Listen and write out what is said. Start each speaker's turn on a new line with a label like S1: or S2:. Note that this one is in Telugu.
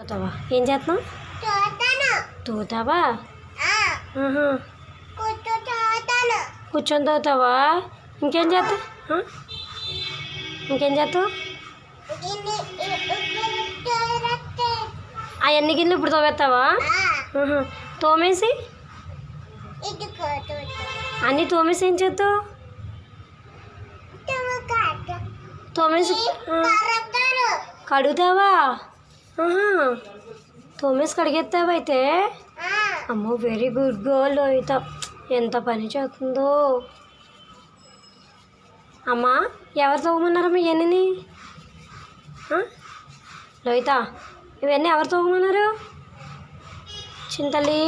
S1: తోతావా? ఏం చేస్తున్నావు? తోతావా? కూర్చొని తోతావా? ఇంకేం చేస్తావు? ఇంకేం చేస్తావు? అవన్నీ గిన్నెలు ఇప్పుడు తోమేస్తావా? తోమేసి అన్నీ తోమేసి ఏం చేస్తావు? తోమేసి కడుగుతావా? తోమేసి కడిగేస్తావా అయితే? అమ్మో, వెరీ గుడ్ గర్ల్ లోహిత. ఎంత పని చేస్తుందో. అమ్మా, ఎవరు తోమన్నారమ్మా ఇవన్నీ? లోహిత, ఇవన్నీ ఎవరు తోమన్నారు? చింతలి